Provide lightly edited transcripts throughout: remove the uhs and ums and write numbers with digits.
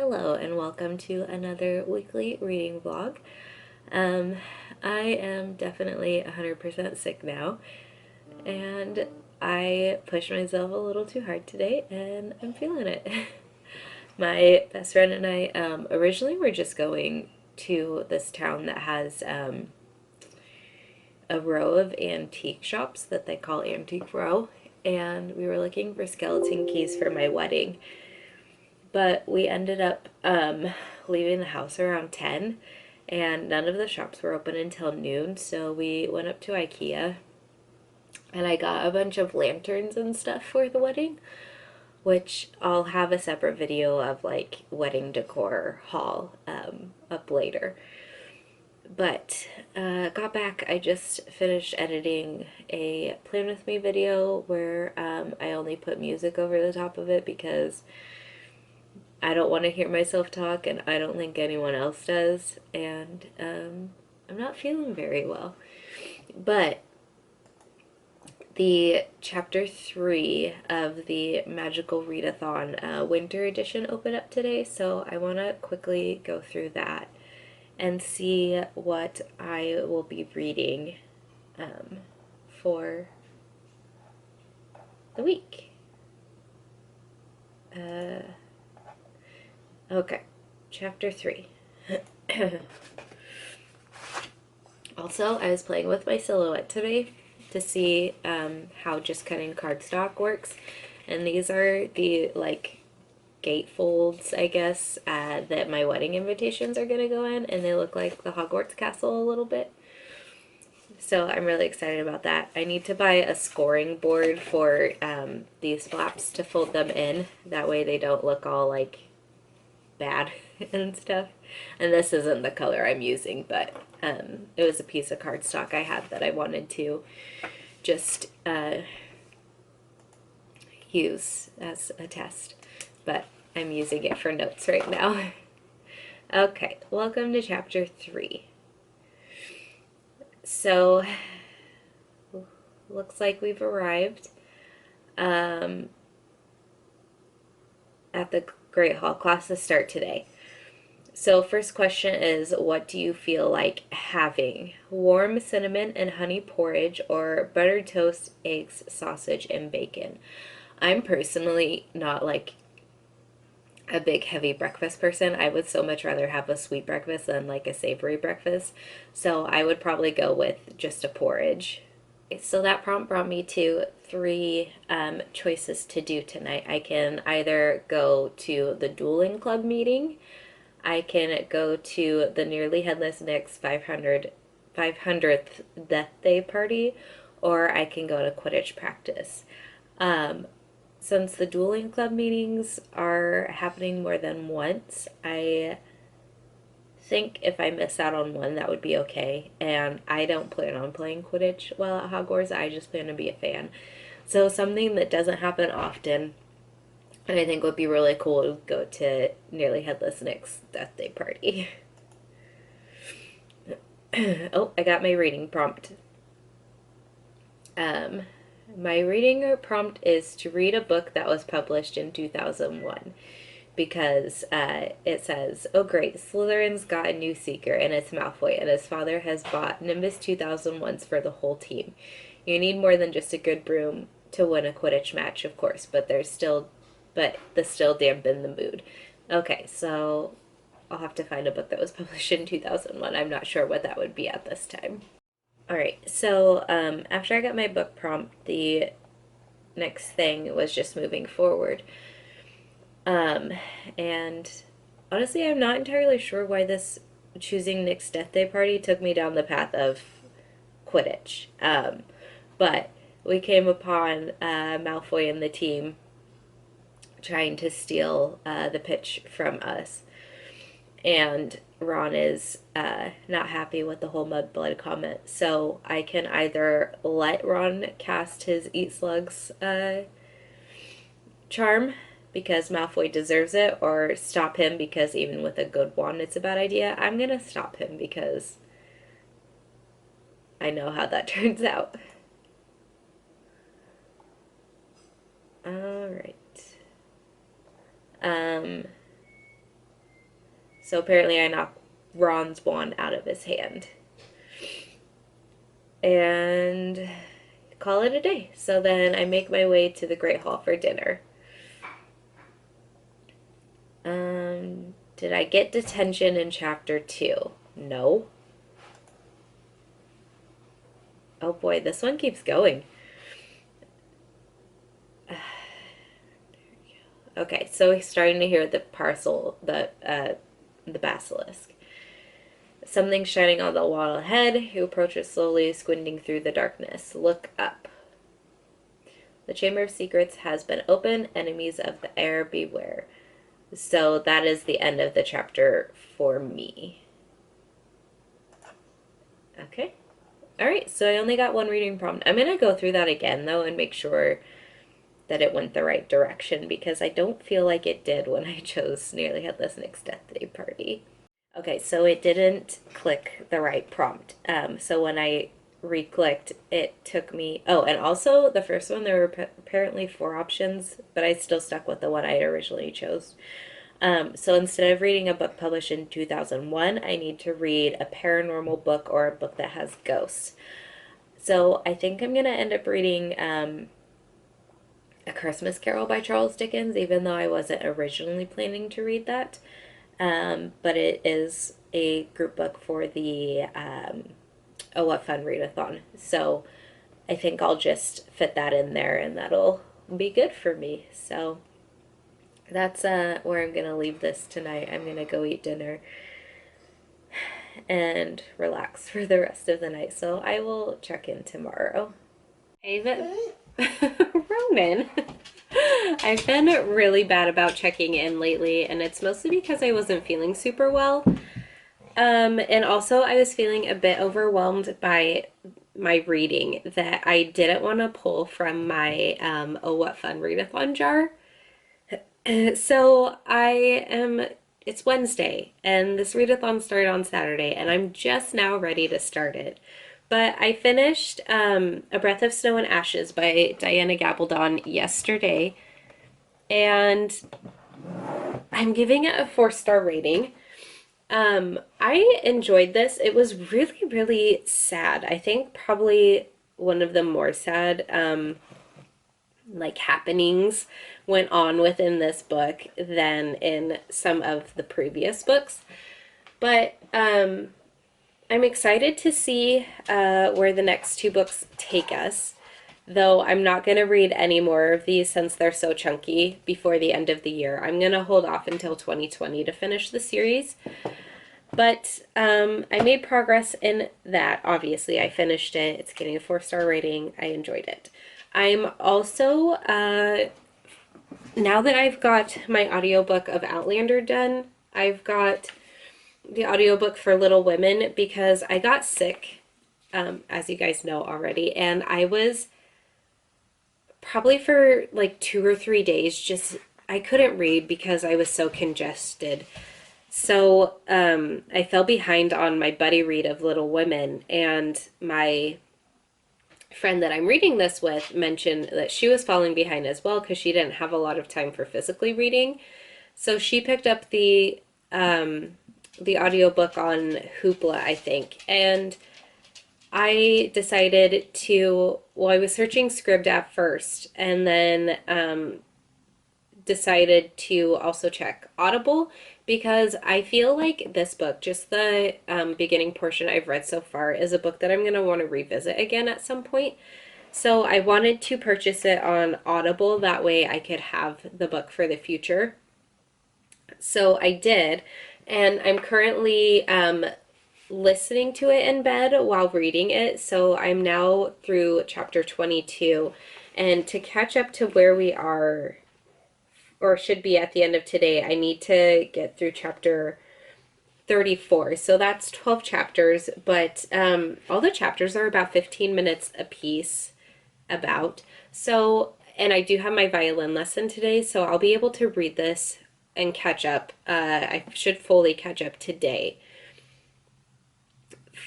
Hello and welcome to another weekly reading vlog. Um, I am definitely 100% sick now, and I pushed myself a little too hard today, and I'm feeling it. My best friend and I originally were just going to this town that has a row of antique shops that they call Antique Row, and we were looking for skeleton keys for my wedding. But we ended up leaving the house around 10, and none of the shops were open until noon, so we went up to IKEA, and I got a bunch of lanterns and stuff for the wedding, which I'll have a separate video of, like, wedding decor haul up later. But got back, I just finished editing a Plan With Me video where I only put music over the top of it because I don't want to hear myself talk, and I don't think anyone else does, and I'm not feeling very well. But the chapter 3 of the Magical Readathon winter edition opened up today, so I want to quickly go through that and see what I will be reading for the week. Okay, chapter 3. Also, I was playing with my silhouette today to see how just cutting cardstock works, and these are the, like, gatefolds, I guess, that my wedding invitations are gonna go in, and they look like the Hogwarts castle a little bit. So I'm really excited about that. I need to buy a scoring board for these flaps to fold them in. That way they don't look all, like, bad and stuff. And this isn't the color I'm using, but it was a piece of cardstock I had that I wanted to just use as a test, but I'm using it for notes right now. Okay, welcome to chapter 3. So, looks like we've arrived at the Great Hall. Classes start today. So first question is, what do you feel like having? Warm cinnamon and honey porridge or buttered toast, eggs, sausage, and bacon? I'm personally not, like, a big heavy breakfast person. I would so much rather have a sweet breakfast than, like, a savory breakfast. So I would probably go with just a porridge. So that prompt brought me to 3 choices to do tonight. I can either go to the dueling club meeting, I can go to the Nearly Headless Nick's 500th Death Day party, or I can go to Quidditch practice. Since the dueling club meetings are happening more than once, I think if I miss out on one, that would be okay. And I don't plan on playing Quidditch while at Hogwarts. I just plan to be a fan. So something that doesn't happen often, and I think would be really cool, to go to Nearly Headless Nick's Death Day party. Oh, I got my reading prompt. My reading prompt is to read a book that was published in 2001, because it says, "Oh great, Slytherin's got a new seeker, and it's Malfoy, and his father has bought Nimbus 2001s for the whole team. You need more than just a good broom to win a Quidditch match, of course, but this still dampen the mood." Okay, so I'll have to find a book that was published in 2001. I'm not sure what that would be at this time. Alright, so after I got my book prompt, the next thing was just moving forward. And honestly, I'm not entirely sure why this choosing Nick's Death Day party took me down the path of Quidditch. But we came upon Malfoy and the team trying to steal the pitch from us. And Ron is not happy with the whole mudblood comment. So I can either let Ron cast his Eat Slugs charm, because Malfoy deserves it, or stop him because even with a good wand it's a bad idea. I'm gonna stop him because I know how that turns out. Alright. So apparently I knocked Ron's wand out of his hand. And call it a day. So then I make my way to the Great Hall for dinner. Did I get detention in chapter 2? No. Oh boy, this one keeps going. Okay, so he's starting to hear the parcel, the basilisk. Something shining on the wall ahead. He approaches slowly, squinting through the darkness. Look up. The Chamber of Secrets has been opened. Enemies of the air, beware. So that is the end of the chapter for me. Okay. Alright, so I only got one reading prompt. I'm going to go through that again, though, and make sure that it went the right direction, because I don't feel like it did when I chose Nearly Headless Nick's Death Day Party. Okay, so it didn't click the right prompt. So when I re-clicked, it took me... Oh, and also the first one, there were apparently 4 options, but I still stuck with the one I originally chose. So instead of reading a book published in 2001, I need to read a paranormal book or a book that has ghosts. So I think I'm going to end up reading A Christmas Carol by Charles Dickens, even though I wasn't originally planning to read that. But it is a group book for the Oh What Fun Readathon. So I think I'll just fit that in there and that'll be good for me. So that's where I'm going to leave this tonight. I'm going to go eat dinner and relax for the rest of the night. So I will check in tomorrow. Ava, Roman, I've been really bad about checking in lately, and it's mostly because I wasn't feeling super well. And also I was feeling a bit overwhelmed by my reading that I didn't want to pull from my Oh What Fun Readathon jar. So it's Wednesday, and this readathon started on Saturday, and I'm just now ready to start it. But I finished A Breath of Snow and Ashes by Diana Gabaldon yesterday, and I'm giving it a 4-star rating. I enjoyed this. It was really, really sad. I think probably one of the more sad happenings went on within this book than in some of the previous books. But I'm excited to see where the next 2 books take us, though I'm not going to read any more of these since they're so chunky before the end of the year. I'm going to hold off until 2020 to finish the series. But I made progress in that, obviously. I finished it. It's getting a 4-star rating. I enjoyed it. I'm also, now that I've got my audiobook of Outlander done, I've got the audiobook for Little Women because I got sick, as you guys know already, and I was probably for like 2 or 3 days I couldn't read because I was so congested. So I fell behind on my buddy read of Little Women, and my friend that I'm reading this with mentioned that she was falling behind as well because she didn't have a lot of time for physically reading. So she picked up the audiobook on Hoopla, I think, and I decided I was searching Scribd first, and then decided to also check Audible, because I feel like this book, just the beginning portion I've read so far, is a book that I'm going to want to revisit again at some point. So I wanted to purchase it on Audible, that way I could have the book for the future. So I did, and I'm currently listening to it in bed while reading it. So I'm now through chapter 22, and to catch up to where we are, or should be at the end of today, I need to get through chapter 34. So that's 12 chapters, but all the chapters are about 15 minutes a piece about. So, and I do have my violin lesson today, so I'll be able to read this and catch up. I should fully catch up today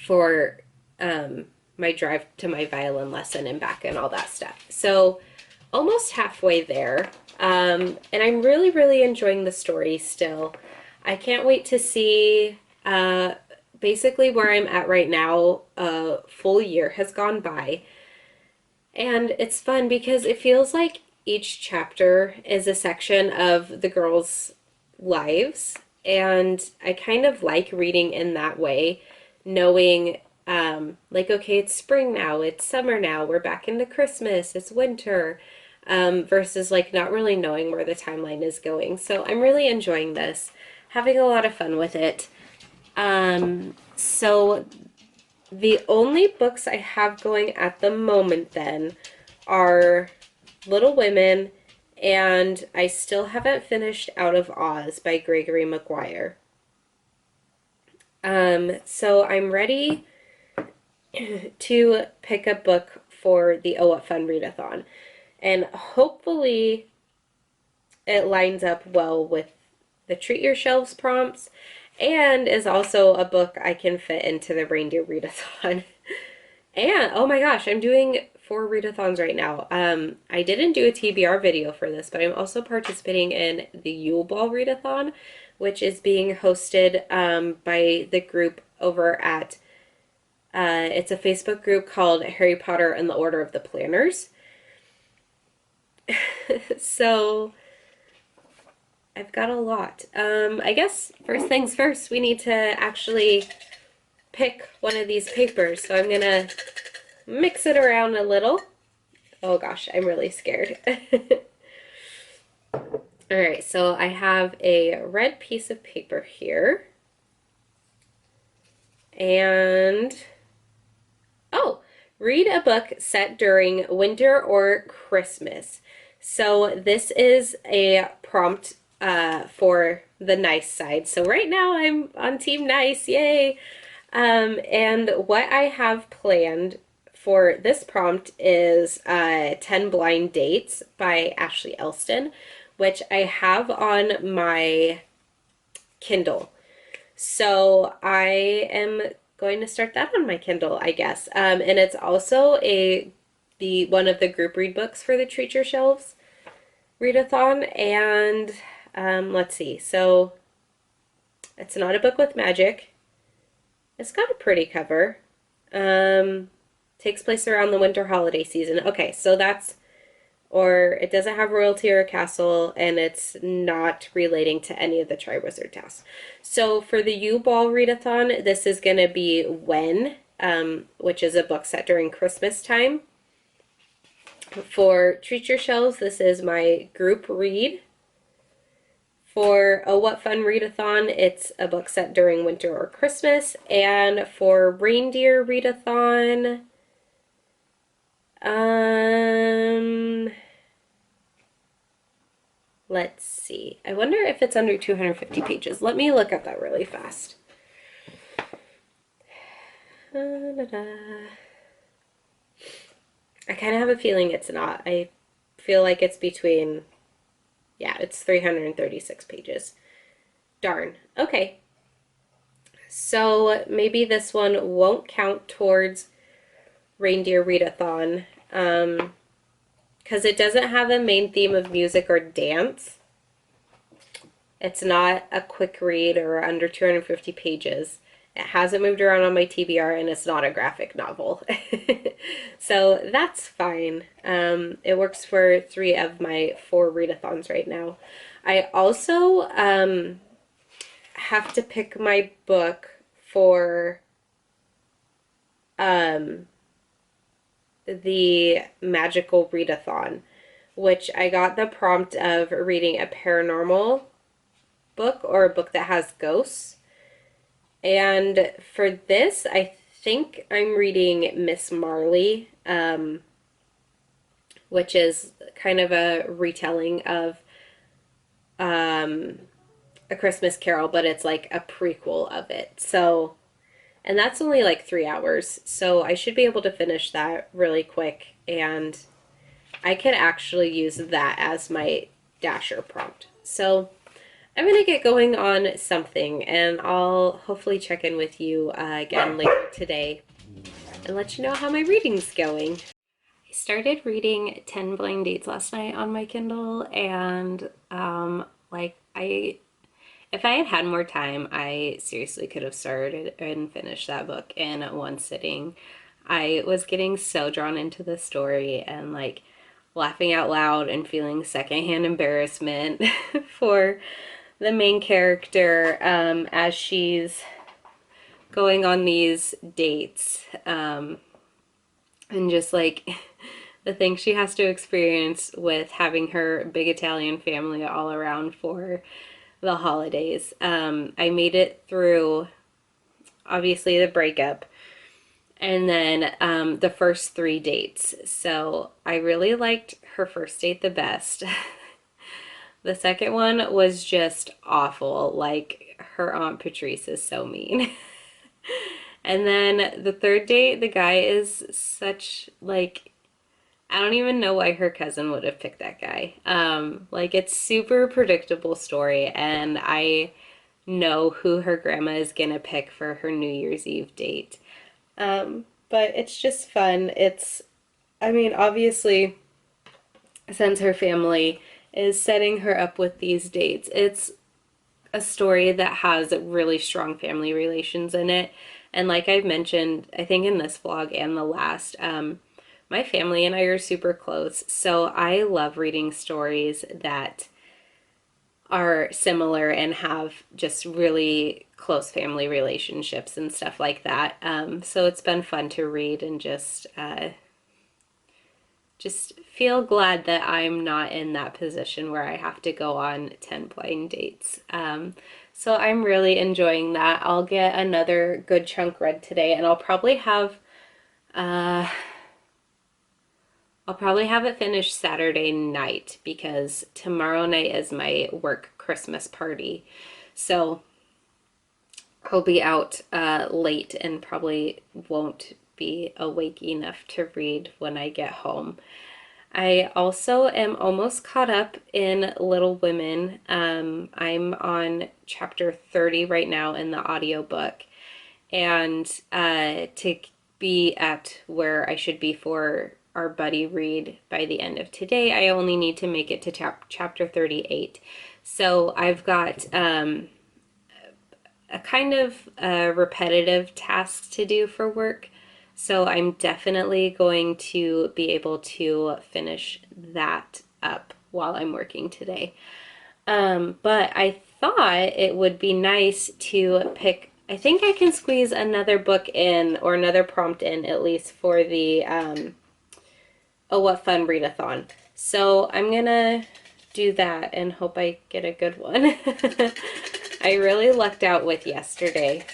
for my drive to my violin lesson and back and all that stuff. So almost halfway there. And I'm really, really enjoying the story still. I can't wait to see basically where I'm at right now. A full year has gone by, and it's fun because it feels like each chapter is a section of the girls' lives, and I kind of like reading in that way, knowing like, okay, it's spring now, it's summer now, we're back into Christmas, it's winter, versus like not really knowing where the timeline is going. So I'm really enjoying this, having a lot of fun with it. So the only books I have going at the moment then are Little Women, and I still haven't finished Out of Oz by Gregory Maguire. So I'm ready to pick a book for the Oh What Fun Readathon. And hopefully it lines up well with the Treat Your Shelves prompts and is also a book I can fit into the Reindeer Readathon. And oh my gosh, I'm doing 4 readathons right now. I didn't do a TBR video for this, but I'm also participating in the Yule Ball readathon, which is being hosted by the group over at it's a Facebook group called Harry Potter and the Order of the Planners. So I've got a lot. I guess first things first, we need to actually pick one of these papers. So I'm gonna mix it around a little. Oh gosh, I'm really scared. All right, so I have a red piece of paper here. And, oh, read a book set during winter or Christmas. So this is a prompt for the nice side. So right now I'm on team nice, yay! And what I have planned for this prompt is 10 Blind Dates by Ashley Elston, which I have on my Kindle. So I am going to start that on my Kindle, I guess. And it's also the one of the group read books for the Treat Your Shelves readathon. And let's see. So it's not a book with magic. It's got a pretty cover. Takes place around the winter holiday season. Okay, so that's, or it doesn't have royalty or a castle, and it's not relating to any of the Triwizard tasks. So for the Yule Ball readathon, this is going to be When, which is a book set during Christmas time. For Treat Your Shelves, this is my group read. For Oh What Fun Readathon, it's a book set during winter or Christmas. And for Reindeer Readathon, let's see. I wonder if it's under 250 pages. Let me look at that really fast. I kind of have a feeling it's not. I feel like it's between, yeah, it's 336 pages. Darn. Okay. So maybe this one won't count towards Reindeer Readathon, because it doesn't have a main theme of music or dance. It's not a quick read or under 250 pages. It hasn't moved around on my TBR, and it's not a graphic novel. So that's fine. It works for 3 of my 4 readathons right now. I also have to pick my book for the magical readathon, which I got the prompt of reading a paranormal book or a book that has ghosts. And for this, I think I'm reading Miss Marley, which is kind of a retelling of A Christmas Carol, but it's like a prequel of it. So, and that's only like 3 hours, so I should be able to finish that really quick, and I could actually use that as my dasher prompt. So I'm going to get going on something, and I'll hopefully check in with you again later today and let you know how my reading's going. I started reading 10 Blind Dates last night on my Kindle, and it If I had had more time, I seriously could have started and finished that book in one sitting. I was getting so drawn into the story and like laughing out loud and feeling secondhand embarrassment for the main character as she's going on these dates and just like the things she has to experience with having her big Italian family all around for the holidays. I made it through obviously the breakup and then the first 3 dates. So I really liked her first date the best. The second one was just awful. Like, her Aunt Patrice is so mean. And then the third date, the guy is such, like, I don't even know why her cousin would have picked that guy. Like, it's super predictable story, and I know who her grandma is gonna pick for her New Year's Eve date. But it's just fun. I mean, obviously, since her family is setting her up with these dates, it's a story that has really strong family relations in it. And like I've mentioned, I think in this vlog and the last, my family and I are super close. So I love reading stories that are similar and have just really close family relationships and stuff like that. So it's been fun to read and just feel glad that I'm not in that position where I have to go on 10 blind dates. So I'm really enjoying that. I'll get another good chunk read today, and I'll probably have it finished Saturday night because tomorrow night is my work Christmas party. So I'll be out late and probably won't be awake enough to read when I get home. I also am almost caught up in Little Women. I'm on chapter 30 right now in the audiobook. And to be at where I should be for our buddy read by the end of today, I only need to make it to chapter 38. So I've got a kind of repetitive task to do for work. So I'm definitely going to be able to finish that up while I'm working today. But I thought it would be nice to pick, I think I can squeeze another book in or another prompt in at least for the Oh What Fun Readathon. So I'm gonna do that and hope I get a good one. I really lucked out with yesterday.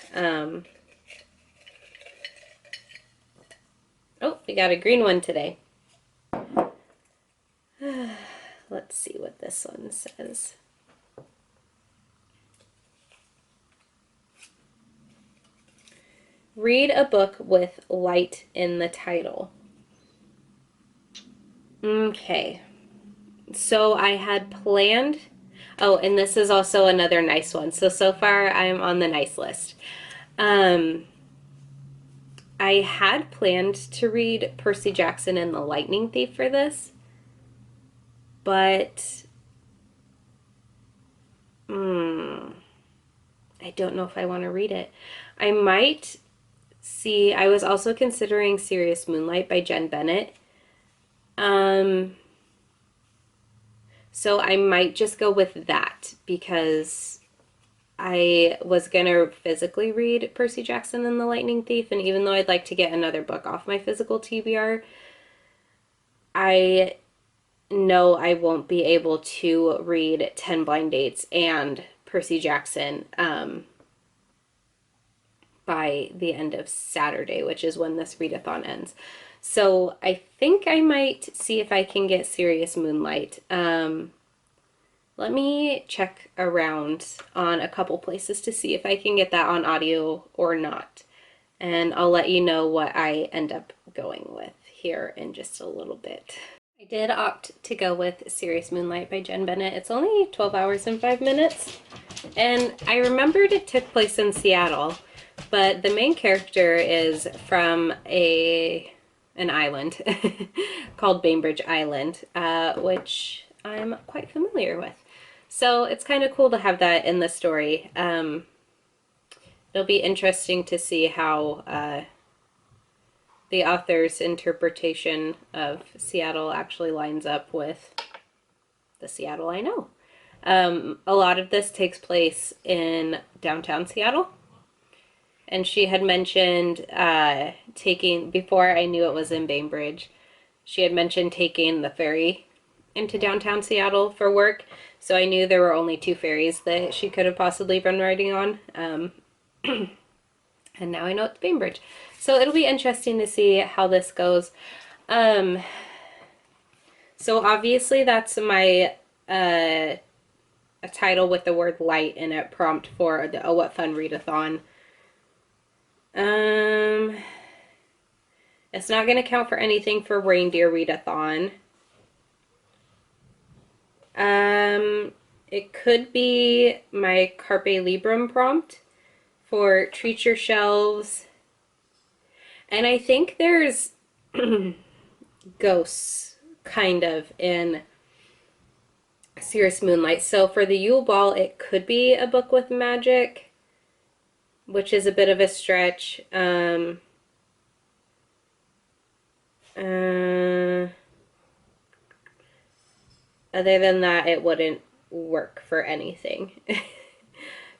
Oh, we got a green one today. Let's see what this one says. Read a book with light in the title. Okay. So I had planned, oh, and this is also another nice one. So far I'm on the nice list. I had planned to read Percy Jackson and the Lightning Thief for this, but I don't know if I want to read it. I might see, I was also considering Serious Moonlight by Jen Bennett. So I might just go with that because I was gonna physically read Percy Jackson and the Lightning Thief, and even though I'd like to get another book off my physical TBR, I know I won't be able to read 10 Blind Dates and Percy Jackson by the end of Saturday, which is when this readathon ends. So I think I might see if I can get Serious Moonlight. Let me check around on a couple places to see if I can get that on audio or not. And I'll let you know what I end up going with here in just a little bit. I did opt to go with Serious Moonlight by Jen Bennett. It's only 12 hours and 5 minutes. And I remembered it took place in Seattle, but the main character is from an island called Bainbridge Island, which I'm quite familiar with. So it's kind of cool to have that in the story. It'll be interesting to see how the author's interpretation of Seattle actually lines up with the Seattle I know. A lot of this takes place in downtown Seattle. And she had mentioned taking, before I knew it was in Bainbridge, she had mentioned taking the ferry into downtown Seattle for work. So I knew there were only 2 ferries that she could have possibly been riding on. And now I know it's Bainbridge. So it'll be interesting to see how this goes. So obviously that's my a title with the word light in it, prompt for the Oh What Fun Readathon. It's not going to count for anything for Reindeer Readathon. It could be my Carpe Librum prompt for Treat Your Shelves. And I think there's ghosts kind of in Cirrus Moonlight. So for the Yule Ball, it could be a book with magic, which is a bit of a stretch. Other than that, it wouldn't work for anything.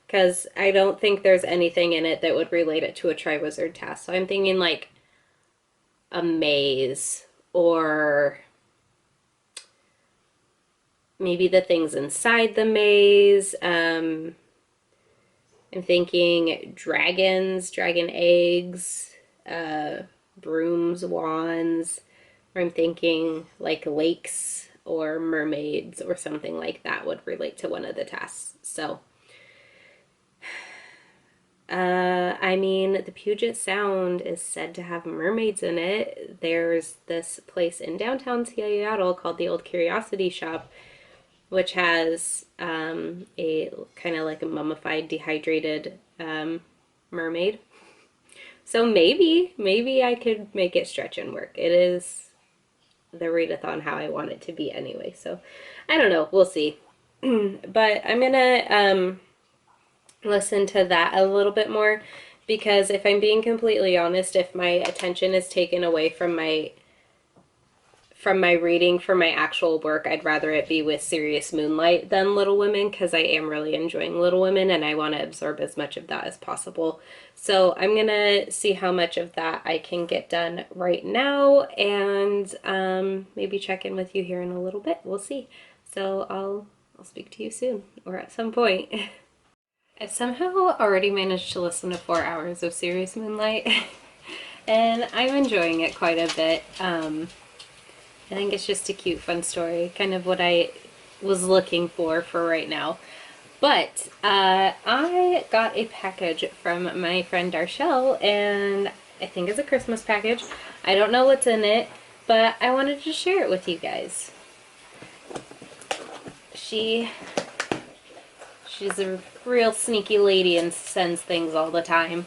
Because I don't think there's anything in it that would relate it to a Triwizard task. So I'm thinking like a maze, or maybe the things inside the maze. I'm thinking dragons, dragon eggs, brooms, wands. Or I'm thinking like lakes or mermaids or something like that would relate to one of the tasks. So, I mean, the Puget Sound is said to have mermaids in it. There's this place in downtown Seattle called the Old Curiosity Shop, which has a kind of like a mummified, dehydrated mermaid. So maybe I could make it stretch and work. It is the readathon how I want it to be anyway. So I don't know. We'll see. But I'm gonna listen to that a little bit more, because if I'm being completely honest, if my attention is taken away from my reading for my actual work, I'd rather it be with Serious Moonlight than Little Women, because I am really enjoying Little Women and I want to absorb as much of that as possible. So I'm gonna see how much of that I can get done right now, and maybe check in with you here in a little bit. We'll see. So I'll speak to you soon, or at some point. I've somehow already managed to listen to 4 hours of Serious Moonlight, and I'm enjoying it quite a bit. I think it's just a cute, fun story, kind of what I was looking for right now. But I got a package from my friend Darshell, and I think it's a Christmas package. I don't know what's in it, but I wanted to share it with you guys. She's a real sneaky lady and sends things all the time.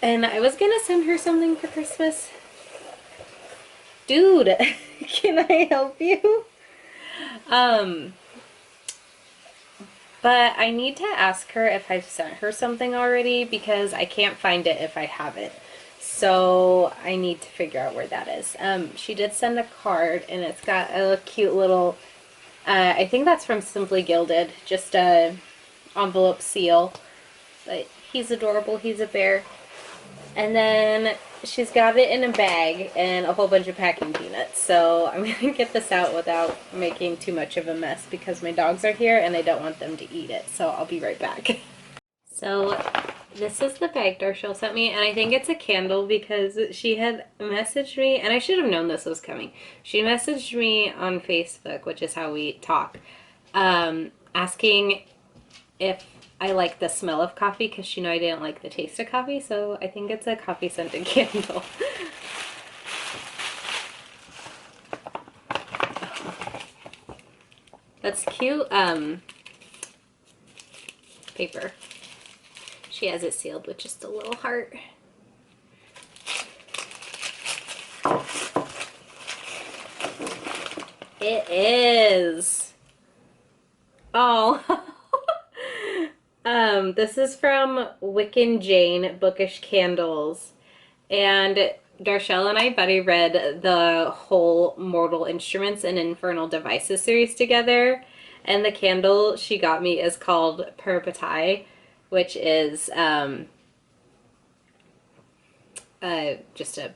And I was gonna send her something for Christmas. Dude, can I help you? But I need to ask her if I've sent her something already, because I can't find it if I have it. So I need to figure out where that is. She did send a card, and it's got a cute little, I think that's from Simply Gilded, just a envelope seal. But he's adorable, he's a bear. And then she's got it in a bag and a whole bunch of packing peanuts. So I'm going to get this out without making too much of a mess, because my dogs are here and I don't want them to eat it. So I'll be right back. So this is the bag Darshell sent me, and I think it's a candle, because she had messaged me, and I should have known this was coming. She messaged me on Facebook, which is how we talk, asking if I like the smell of coffee, because she knew I didn't like the taste of coffee, so I think it's a coffee scented candle. That's cute. Paper. She has it sealed with just a little heart. It is. Oh. This is from Wiccan Jane, Bookish Candles. And Darshell and I buddy read the whole Mortal Instruments and Infernal Devices series together. And the candle she got me is called Perpetai, which is just a,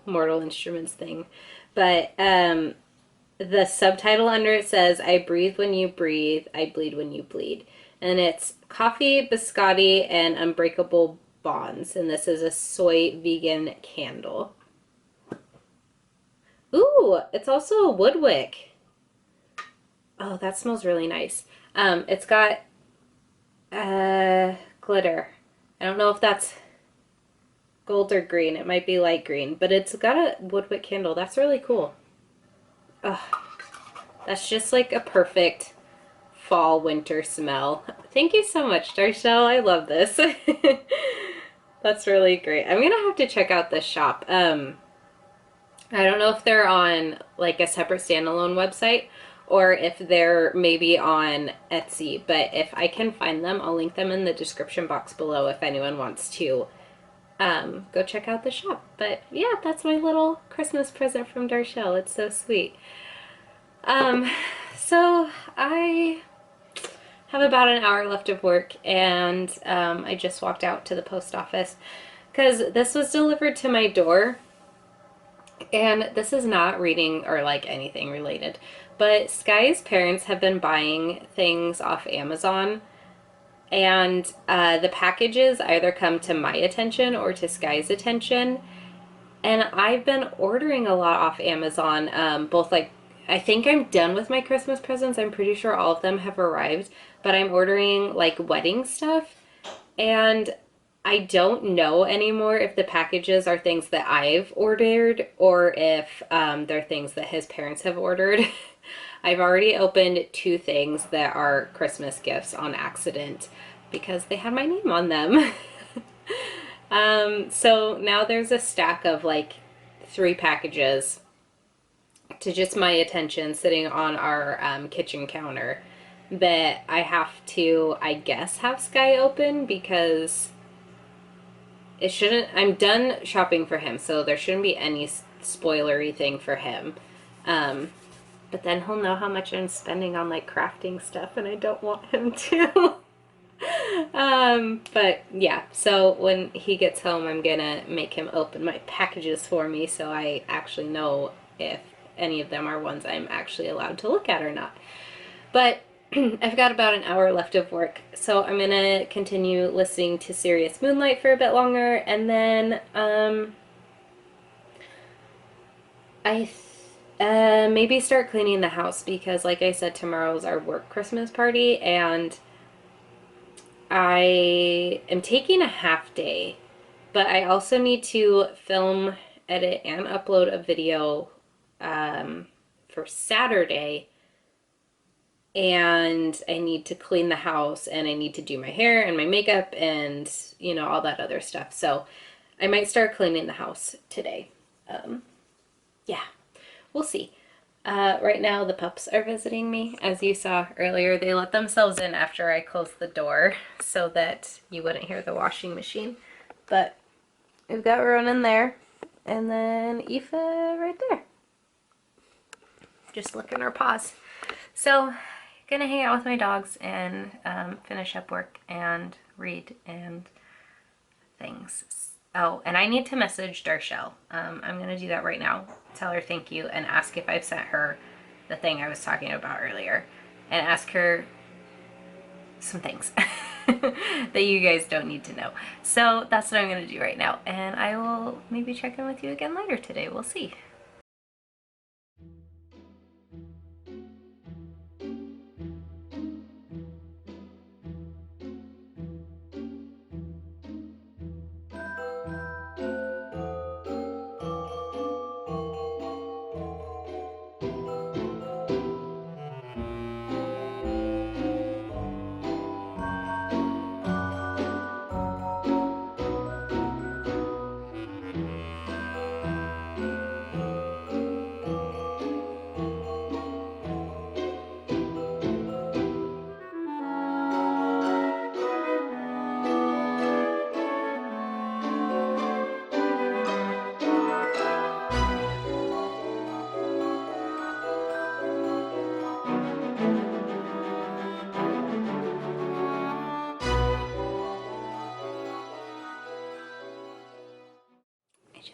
Mortal Instruments thing. But the subtitle under it says, I breathe when you breathe, I bleed when you bleed. And it's coffee, biscotti, and unbreakable bonds. And this is a soy vegan candle. Ooh, it's also a wood wick. Oh, that smells really nice. It's got glitter. I don't know if that's gold or green. It might be light green, but it's got a wood wick candle. That's really cool. Oh, that's just like a perfect fall winter smell. Thank you so much, Darshell. I love this. That's really great. I'm gonna have to check out this shop. I don't know if they're on like a separate standalone website or if they're maybe on Etsy, but if I can find them, I'll link them in the description box below if anyone wants to go check out the shop. But yeah, that's my little Christmas present from Darshell. It's so sweet. So I have about an hour left of work, and I just walked out to the post office because this was delivered to my door. And this is not reading or like anything related, but Sky's parents have been buying things off Amazon, and the packages either come to my attention or to Sky's attention. And I've been ordering a lot off Amazon, both like, I think I'm done with my Christmas presents. I'm pretty sure all of them have arrived, but I'm ordering like wedding stuff. And I don't know anymore if the packages are things that I've ordered or if they're things that his parents have ordered. I've already opened 2 things that are Christmas gifts on accident because they had my name on them. So now there's a stack of like 3 packages to just my attention sitting on our kitchen counter that I have to, I guess, have Sky open because it shouldn't, I'm done shopping for him, so there shouldn't be any spoilery thing for him. But then he'll know how much I'm spending on like crafting stuff and I don't want him to. But yeah, so when he gets home, I'm gonna make him open my packages for me so I actually know if any of them are ones I'm actually allowed to look at or not. But I've got about an hour left of work, so I'm gonna continue listening to Serious Moonlight for a bit longer, and then maybe start cleaning the house because, like I said, tomorrow's our work Christmas party, and I am taking a half day, but I also need to film, edit, and upload a video for Saturday. And I need to clean the house, and I need to do my hair and my makeup and, all that other stuff. So I might start cleaning the house today. Yeah, we'll see. Right now the pups are visiting me. As you saw earlier, they let themselves in after I closed the door so that you wouldn't hear the washing machine. But we've got Ronan there, and then Aoife right there. Just licking her paws. So gonna hang out with my dogs and finish up work and read and things. Oh, and I need to message Darshell. I'm gonna do that right now. Tell her thank you and ask if I've sent her the thing I was talking about earlier, and ask her some things that you guys don't need to know. So that's what I'm gonna do right now, and I will maybe check in with you again later today. We'll see.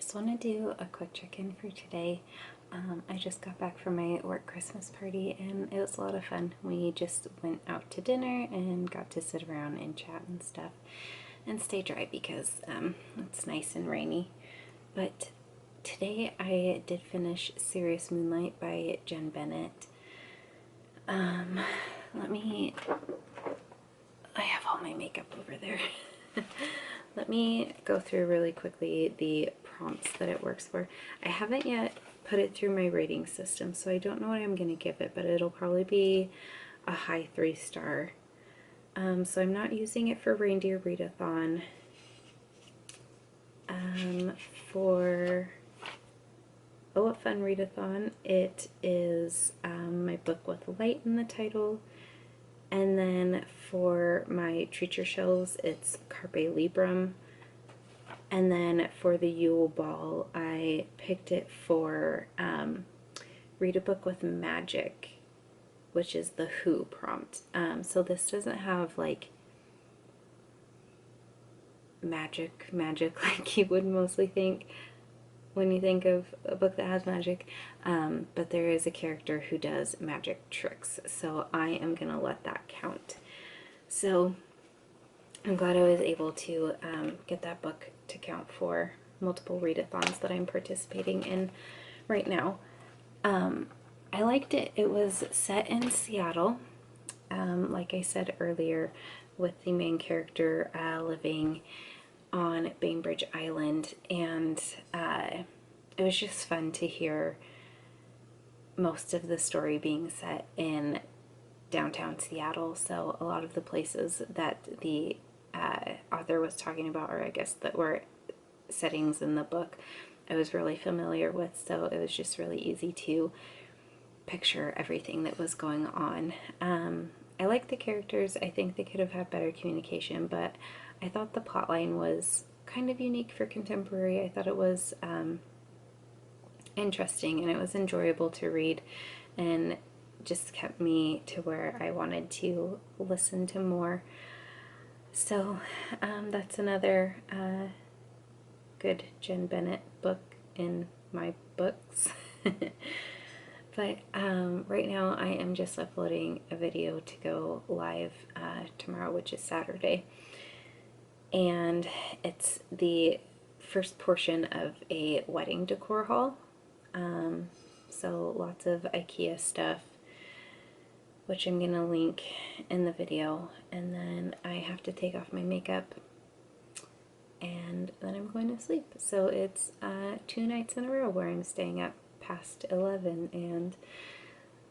just want to do a quick check-in for today. I just got back from my work Christmas party and it was a lot of fun. We just went out to dinner and got to sit around and chat and stuff and stay dry because it's nice and rainy. But today I did finish Serious Moonlight by Jen Bennett. I have all my makeup over there. Let me go through really quickly the prompts that it works for. I haven't yet put it through my rating system, so I don't know what I'm going to give it, but it'll probably be a high 3-star. So I'm not using it for Reindeer Readathon. For Oh, What Fun Readathon, it is my book with light in the title. And then for my Treat Your Shelves, it's Carpe Librum. And then for the Yule Ball, I picked it for Read a Book with Magic, which is the Who prompt. So this doesn't have like magic like you would mostly think when you think of a book that has magic, but there is a character who does magic tricks, so I am gonna let that count. So I'm glad I was able to get that book to count for multiple readathons that I'm participating in right now. I liked it. It was set in Seattle, like I said earlier, with the main character living on Bainbridge Island, and it was just fun to hear most of the story being set in downtown Seattle. So a lot of the places that the author was talking about, or I guess that were settings in the book, I was really familiar with, so it was just really easy to picture everything that was going on. I like the characters. I think they could have had better communication, but I thought the plotline was kind of unique for contemporary. I thought it was interesting and it was enjoyable to read and just kept me to where I wanted to listen to more. So that's another good Jen Bennett book in my books. But right now I am just uploading a video to go live tomorrow, which is Saturday. And it's the first portion of a wedding decor haul. So lots of IKEA stuff, which I'm going to link in the video. And then I have to take off my makeup and then I'm going to sleep. So it's 2 nights in a row where I'm staying up past 11, and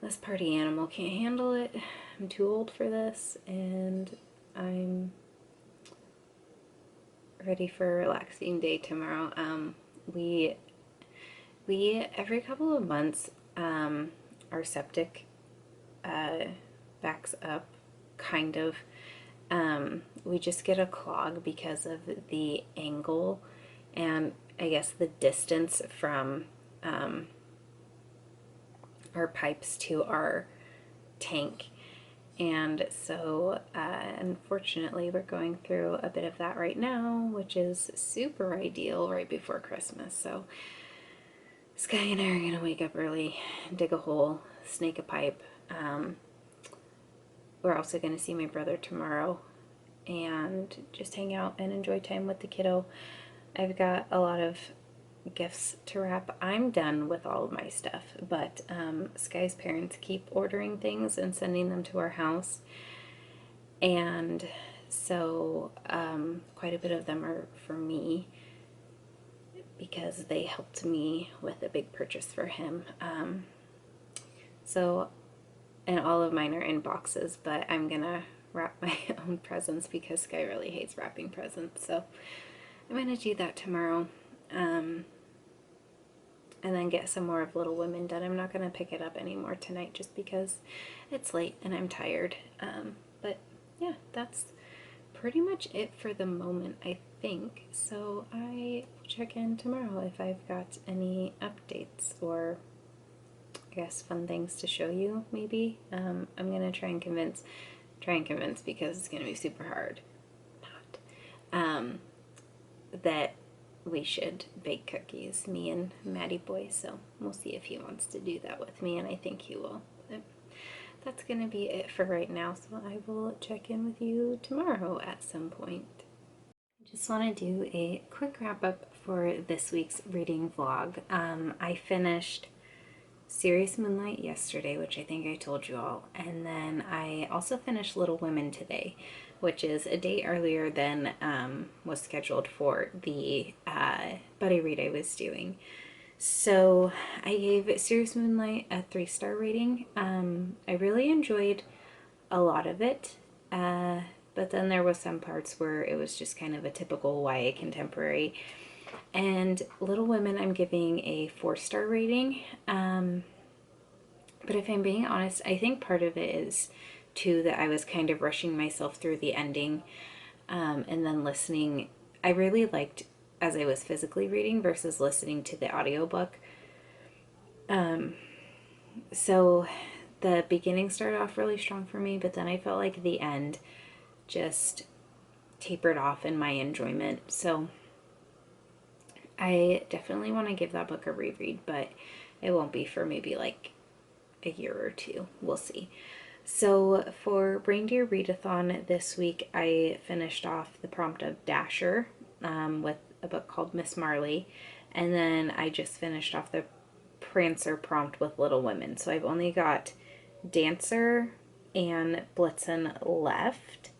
this party animal can't handle it. I'm too old for this, and I'm ready for a relaxing day tomorrow. We every couple of months, our septic backs up, kind of. We just get a clog because of the angle and I guess the distance from our pipes to our tank. And so unfortunately we're going through a bit of that right now, which is super ideal right before Christmas. So Sky and I are gonna wake up early, dig a hole, snake a pipe. We're also gonna see my brother tomorrow and just hang out and enjoy time with the kiddo. I've got a lot of gifts to wrap. I'm done with all of my stuff, but Sky's parents keep ordering things and sending them to our house, and so quite a bit of them are for me because they helped me with a big purchase for him. And all of mine are in boxes, but I'm gonna wrap my own presents because Sky really hates wrapping presents, so I'm gonna do that tomorrow. And then get some more of Little Women done. I'm not going to pick it up anymore tonight just because it's late and I'm tired. But yeah, that's pretty much it for the moment, I think. So I will check in tomorrow if I've got any updates or I guess fun things to show you, maybe. I'm going to try and convince because it's going to be super hard. Not. That we should bake cookies, me and Maddie Boy. So we'll see if he wants to do that with me, and I think he will. But that's going to be it for right now, so I will check in with you tomorrow at some point. I just want to do a quick wrap up for this week's reading vlog. I finished Serious Moonlight yesterday, which I think I told you all, and then I also finished Little Women today, which is a day earlier than was scheduled for the buddy read I was doing. So I gave Serious Moonlight a 3-star rating. I really enjoyed a lot of it, but then there was some parts where it was just kind of a typical YA contemporary. And Little Women I'm giving a 4-star rating. But if I'm being honest, I think part of it is too that I was kind of rushing myself through the ending, and then listening. I really liked as I was physically reading versus listening to the audiobook. So the beginning started off really strong for me, but then I felt like the end just tapered off in my enjoyment. So I definitely want to give that book a reread, but it won't be for maybe like a year or two. We'll see. So for Reindeer Readathon this week, I finished off the prompt of Dasher with a book called Miss Marley, and then I just finished off the Prancer prompt with Little Women. So I've only got Dancer and Blitzen left.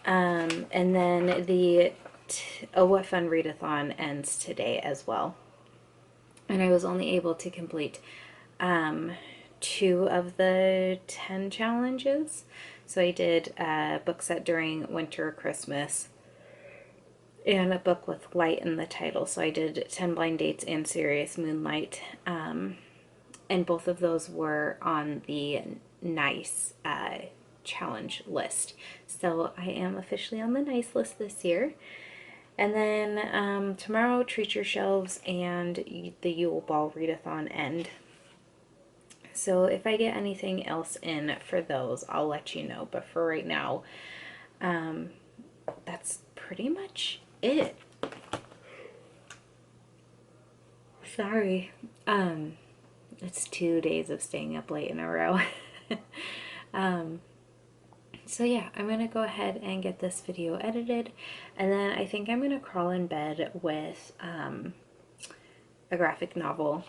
And then the Oh What Fun Readathon ends today as well. And I was only able to complete 2 of the 10 challenges. So I did a book set during winter or Christmas and a book with light in the title. So I did 10 Blind Dates and Serious Moonlight. And both of those were on the nice challenge list. So I am officially on the nice list this year. And then tomorrow, Treat Your Shelves and the Yule Ball Readathon end. So if I get anything else in for those, I'll let you know. But for right now, that's pretty much it. Sorry. It's 2 days of staying up late in a row. So yeah, I'm going to go ahead and get this video edited, and then I think I'm going to crawl in bed with a graphic novel,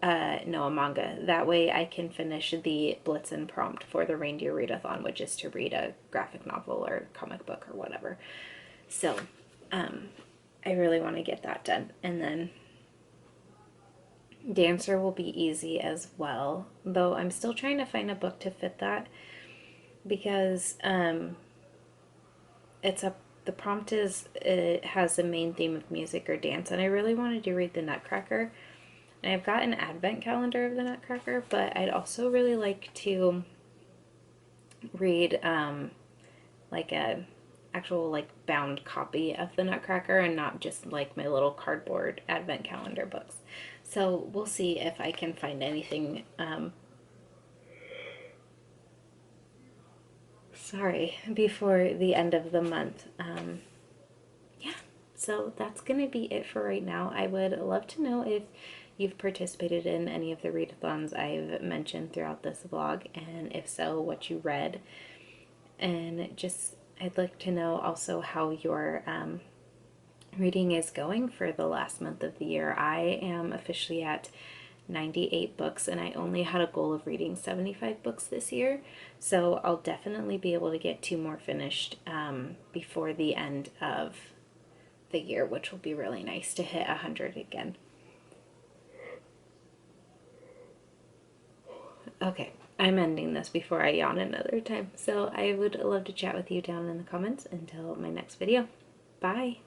no, a manga. That way I can finish the Blitzen prompt for the Reindeer Readathon, which is to read a graphic novel or comic book or whatever. So I really want to get that done, and then Dancer will be easy as well, though I'm still trying to find a book to fit that, because the prompt is, it has the main theme of music or dance, and I really wanted to read the Nutcracker, and I've got an advent calendar of the Nutcracker, but I'd also really like to read like a actual like bound copy of the Nutcracker and not just like my little cardboard advent calendar books. So we'll see if I can find anything before the end of the month. Yeah, so that's gonna be it for right now. I would love to know if you've participated in any of the readathons I've mentioned throughout this vlog, and if so, what you read. And just, I'd like to know also how your reading is going for the last month of the year. I am officially at 98 books, and I only had a goal of reading 75 books this year, so I'll definitely be able to get 2 more finished before the end of the year, which will be really nice to hit 100 again. Okay, I'm ending this before I yawn another time, so I would love to chat with you down in the comments until my next video. Bye!